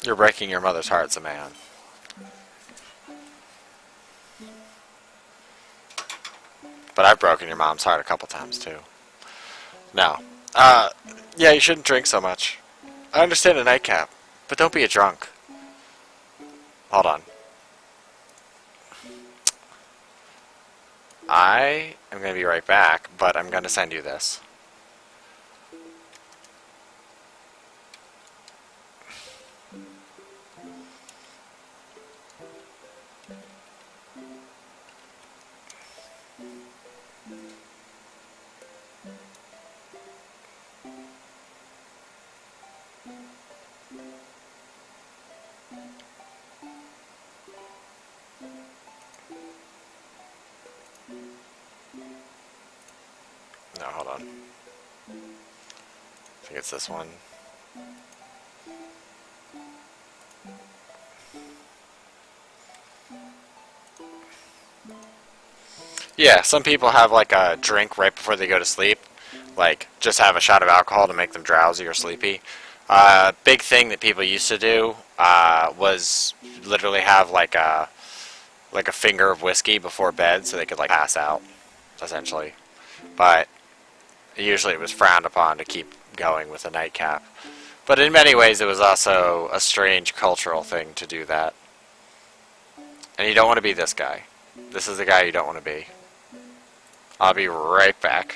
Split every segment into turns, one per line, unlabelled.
You're breaking your mother's heart, Samantha. But I've broken your mom's heart a couple times, too. No. Yeah, you shouldn't drink so much. I understand a nightcap, but don't be a drunk. Hold on. I am going to be right back, but I'm going to send you this. No, hold on. I think it's this one. Yeah, some people have like a drink right before they go to sleep. Like, just have a shot of alcohol to make them drowsy or sleepy. Big thing that people used to do was literally have like a finger of whiskey before bed so they could like pass out, essentially. But usually it was frowned upon to keep going with a nightcap. But in many ways it was also a strange cultural thing to do that. And you don't want to be this guy. This is the guy you don't want to be. I'll be right back.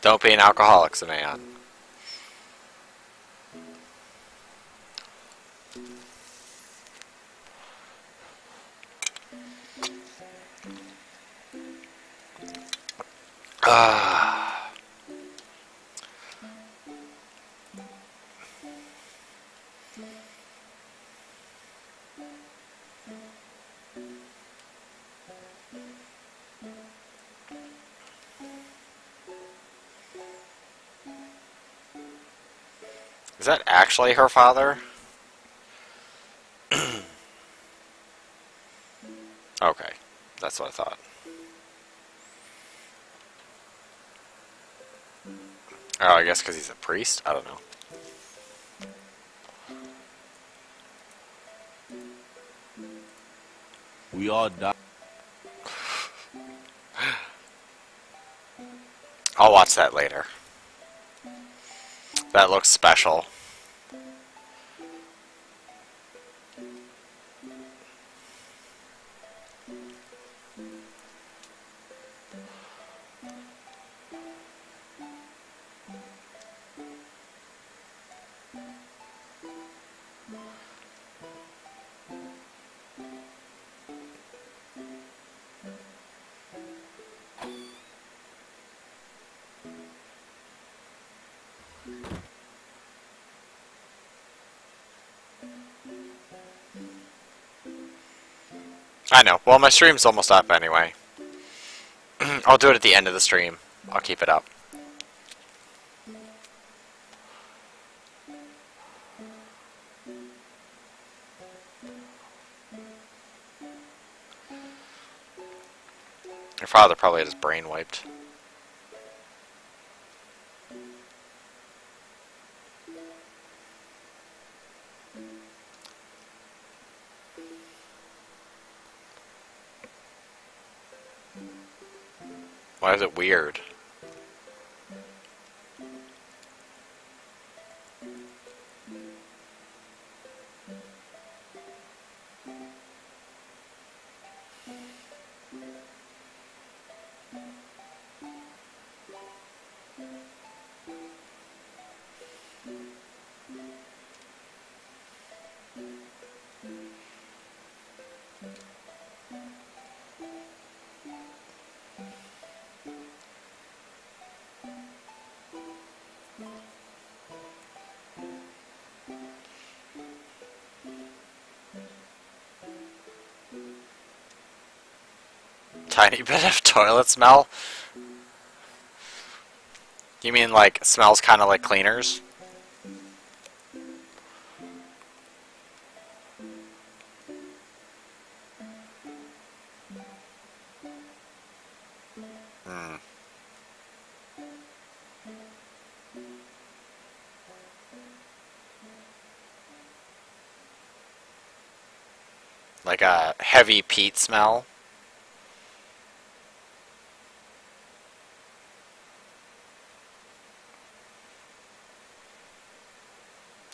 Don't be an alcoholic, Simeon. Is that actually her father? Okay, that's what I thought. Oh, I guess because he's a priest? I don't know.
We all die.
I'll watch that later. That looks special. I know. Well, my stream's almost up anyway. I'll do it at the end of the stream. I'll keep it up. Your father probably had his brain wiped. Why is it weird? Tiny bit of toilet smell? You mean like smells kind of like cleaners? Hmm. Like a heavy peat smell?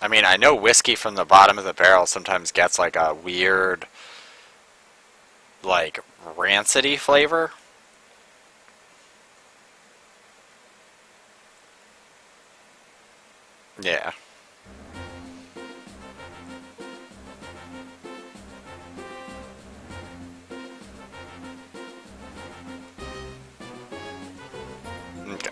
I mean, I know whiskey from the bottom of the barrel sometimes gets like a weird, like, rancidy flavor. Yeah. Okay.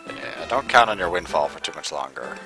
Yeah, don't count on your windfall for too much longer.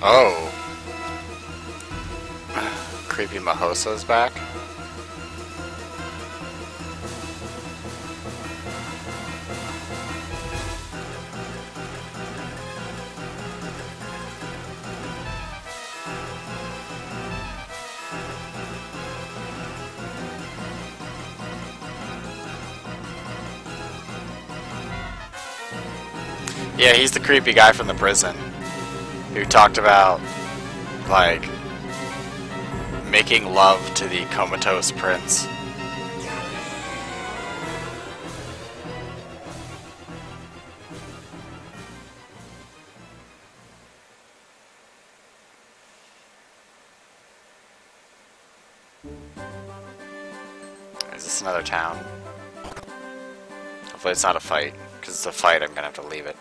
Oh. Creepy Mahosa's back. Yeah, he's the creepy guy from the prison who talked about, like, making love to the comatose prince. Is this another town? Hopefully it's not a fight, because it's a fight I'm gonna have to leave it.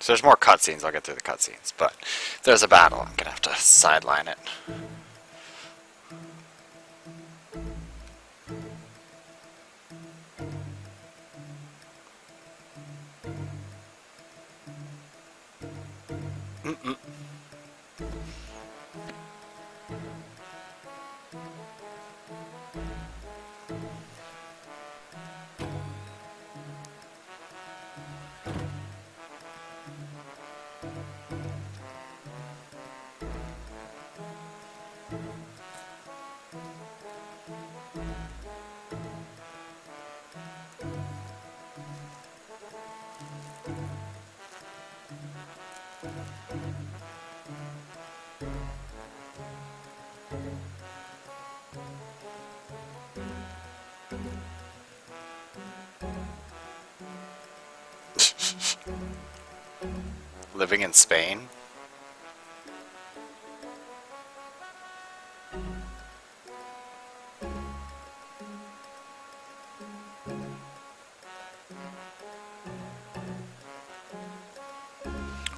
So there's more cutscenes, I'll get through the cutscenes, but if there's a battle, I'm gonna have to sideline it. Living in Spain?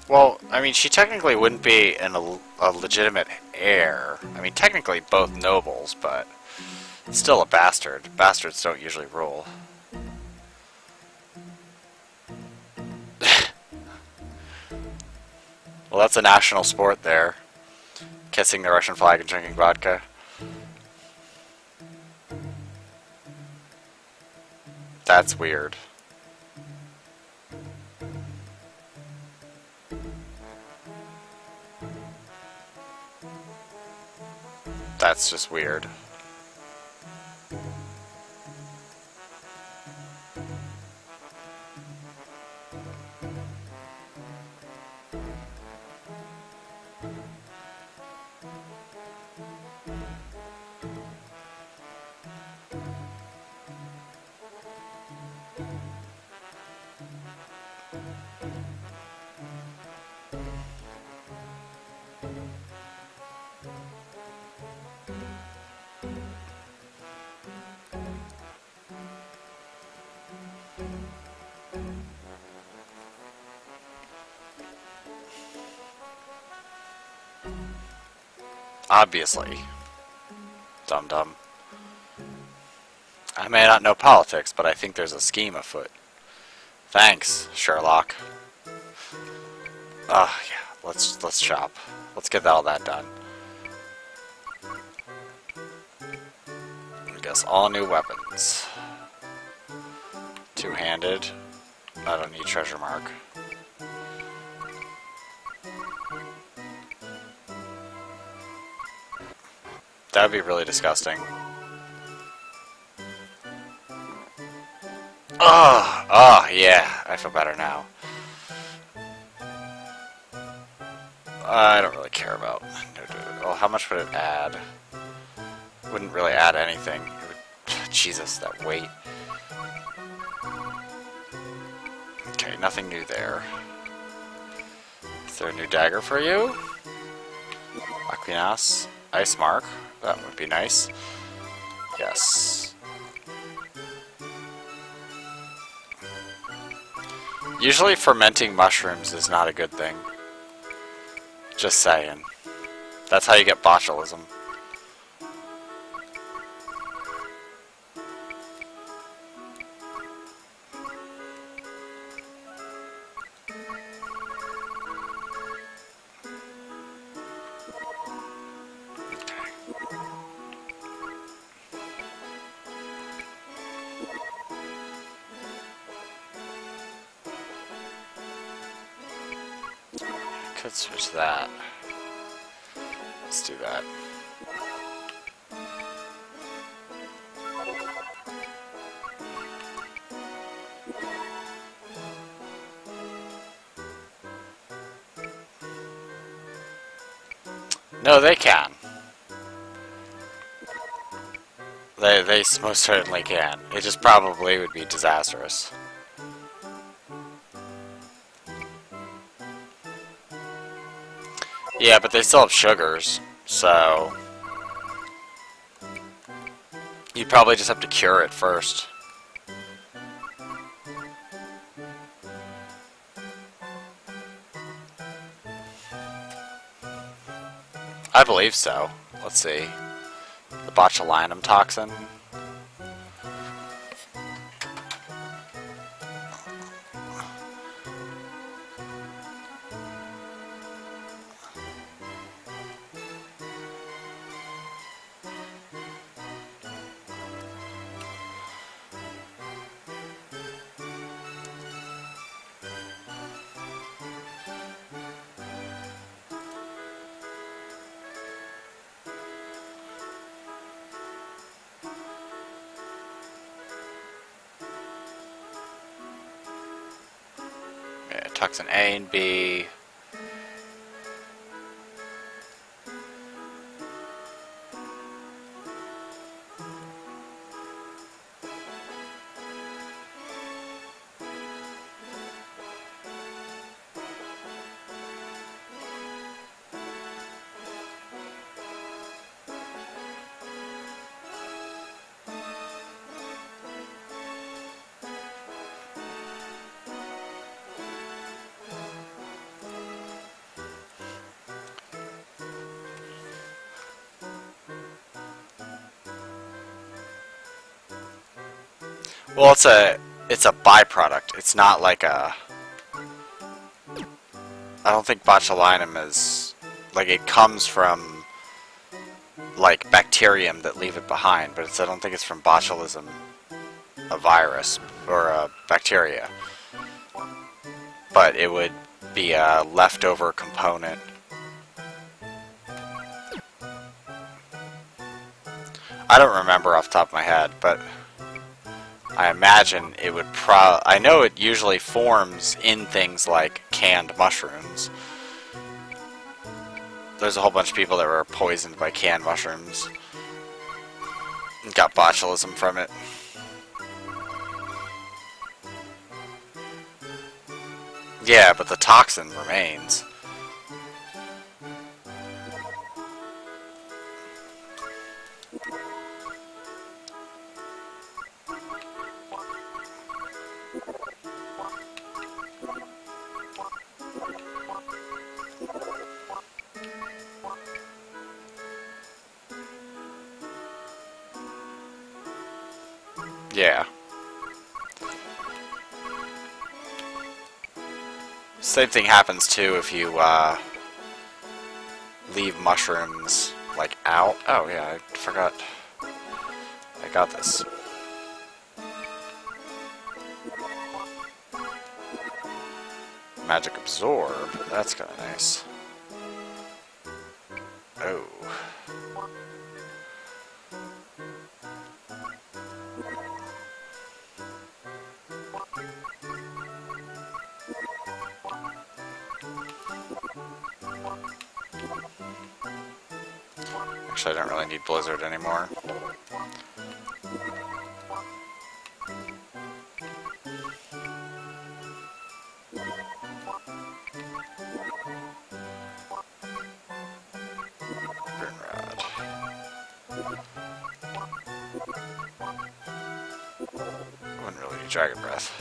Well, I mean, she technically wouldn't be a legitimate heir. I mean, technically both nobles, but still a bastard. Bastards don't usually rule. Well, that's a national sport there. Kissing the Russian flag and drinking vodka. That's weird. That's just weird. Obviously. Dum-dum. I may not know politics, but I think there's a scheme afoot. Thanks, Sherlock. Yeah, let's shop. Let's get all that done. I guess all new weapons. Two-handed. I don't need treasure mark. That would be really disgusting. Oh, yeah, I feel better now. I don't really care about... Well, how much would it add? Wouldn't really add anything. It would... Jesus, that weight. Okay, nothing new there. Is there a new dagger for you? Aquinas. Ice mark. That would be nice. Yes. Usually fermenting mushrooms is not a good thing. Just saying. That's how you get botulism. Should switch that. Let's do that. No, they can. They most certainly can. It just probably would be disastrous. Yeah, but they still have sugars, so you'd probably just have to cure it first. I believe so. Let's see. The botulinum toxin. Yeah, toxin A and B. Well, it's a byproduct. It's not like a. I don't think botulinum is like it comes from like bacterium that leave it behind, but I don't think it's from botulism, a virus or a bacteria. But it would be a leftover component. I don't remember off the top of my head, but I imagine it would I know it usually forms in things like canned mushrooms. There's a whole bunch of people that were poisoned by canned mushrooms and got botulism from it. Yeah, but the toxin remains. Yeah. Same thing happens too if you leave mushrooms like out. Oh yeah, I forgot. I got this. Magic absorb. That's kind of nice. Oh. Actually, I don't really need Blizzard anymore. Rod. Wouldn't really need Dragon Breath.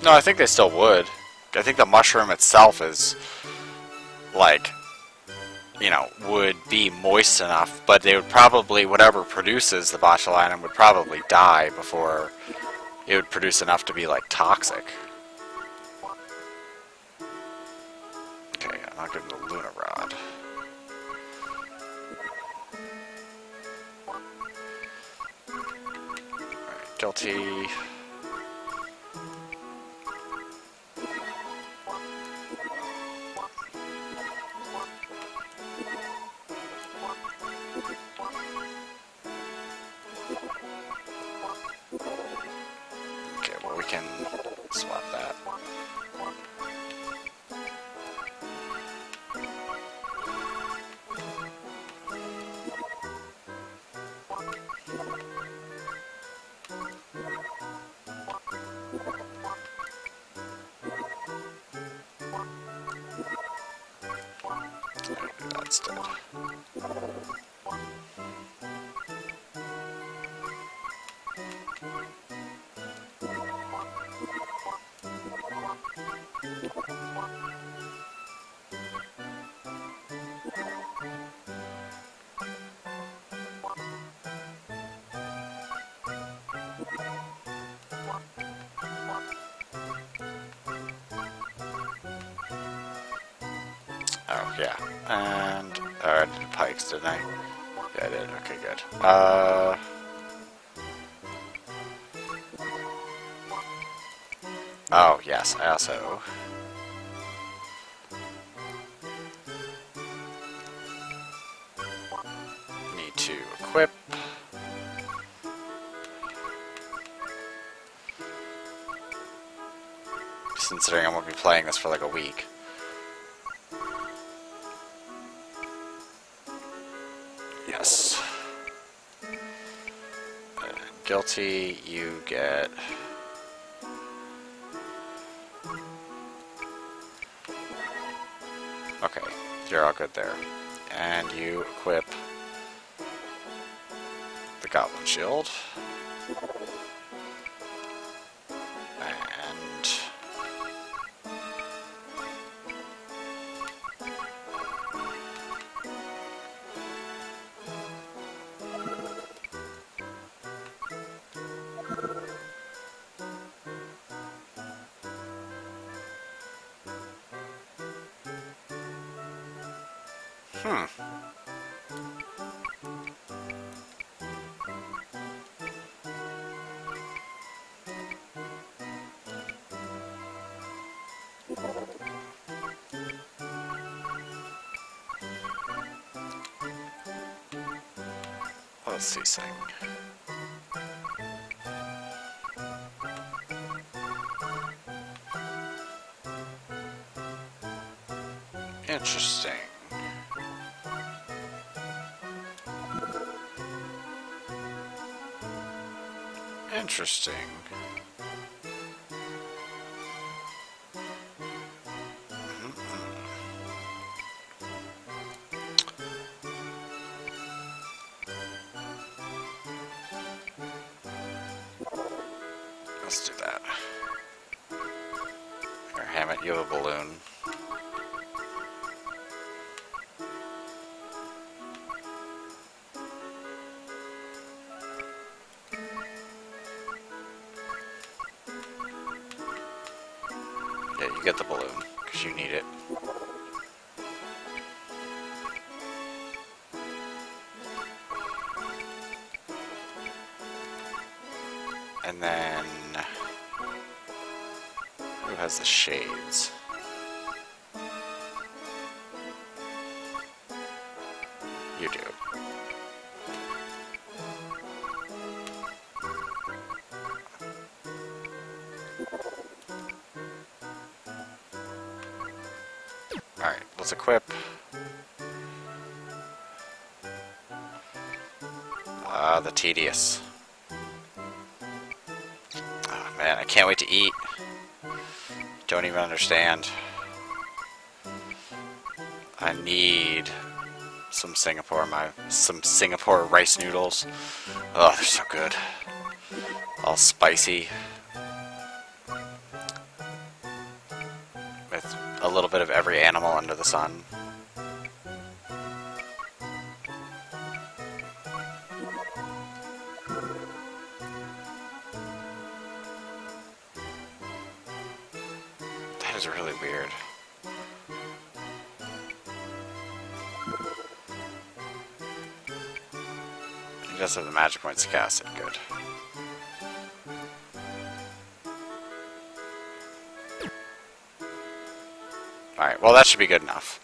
No, I think they still would. I think the mushroom itself is, like, you know, would be moist enough, but they would probably, whatever produces the botulinum would probably die before it would produce enough to be, like, toxic. Okay, and I'll give him the Luna Rod. Alright, guilty. Okay, well we can swap that. That's dead. Oh, yeah. And... I did pikes, didn't I? Yeah, I did. Okay, good. Oh, yes. I also... need to equip... considering I won't be playing this for like a week. Yes. Guilty, you get... Okay, you're all good there. And you equip the Goblin Shield. And... Let's see, sing. Interesting. Interesting. Let's do that. Here, Hammett, you have a balloon. Yeah, you get the balloon, because you need it. And then... who has the shades? You do. Alright, let's equip. The tedious. Oh man, I can't wait to eat. Don't even understand. I need some Singapore rice noodles. Oh, they're so good. All spicy. With a little bit of every animal under the sun. That is really weird. does have the magic points to cast it. Good. Alright, well that should be good enough.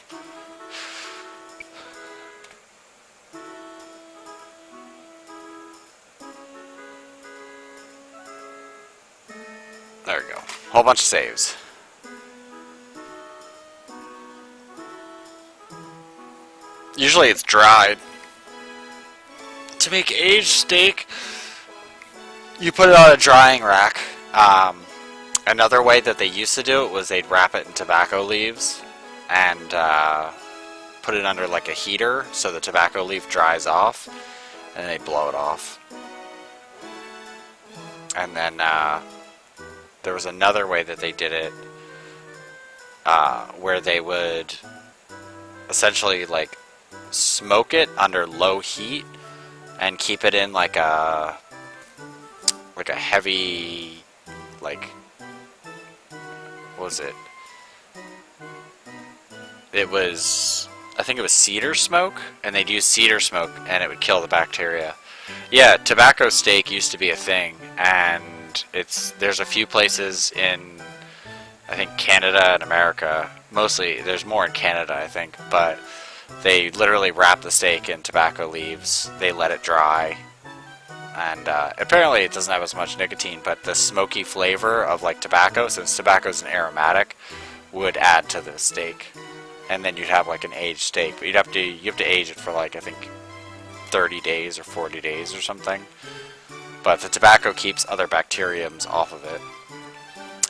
There we go. Whole bunch of saves. Usually it's dried. To make aged steak, you put it on a drying rack. Another way that they used to do it was they'd wrap it in tobacco leaves and put it under like a heater so the tobacco leaf dries off, and they blow it off. And then there was another way that they did it where they would essentially like smoke it under low heat and keep it in like a heavy, like, what was it? It was, I think it was cedar smoke, and they'd use cedar smoke and it would kill the bacteria. Yeah, tobacco steak used to be a thing, and there's a few places in, I think, Canada and America. Mostly, there's more in Canada, I think, but they literally wrap the steak in tobacco leaves, they let it dry, and apparently it doesn't have as much nicotine, but the smoky flavor of like tobacco, since tobacco is an aromatic, would add to the steak. And then you'd have like an aged steak, but you have to age it for like, I think, 30 days or 40 days or something. But the tobacco keeps other bacteriums off of it,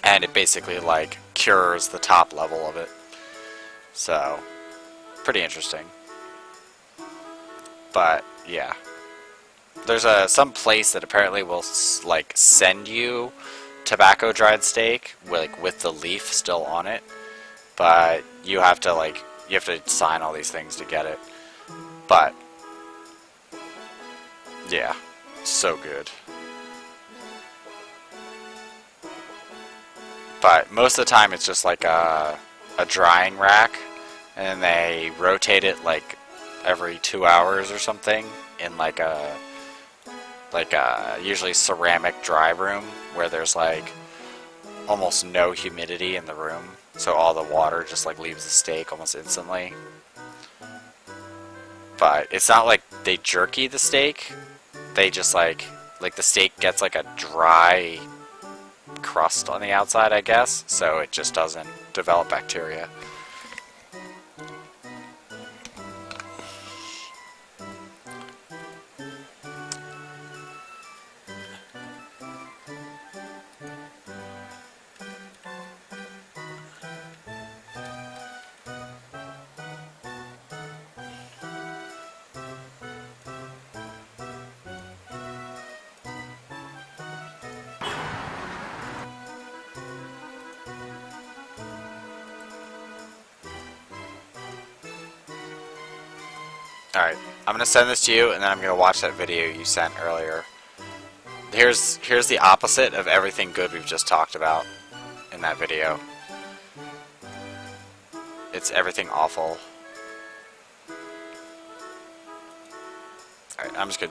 and it basically like cures the top level of it. So pretty interesting. But yeah, there's some place that apparently will like send you tobacco dried steak with the leaf still on it, but you have to sign all these things to get it. But yeah, so good. But most of the time it's just like a drying rack, and they rotate it like every 2 hours or something in like a usually ceramic dry room where there's like almost no humidity in the room, so all the water just like leaves the steak almost instantly. But it's not like they jerky the steak, they just like the steak gets like a dry crust on the outside, I guess, so it just doesn't develop bacteria. Alright, I'm going to send this to you, and then I'm going to watch that video you sent earlier. Here's the opposite of everything good we've just talked about in that video. It's everything awful. Alright, I'm just going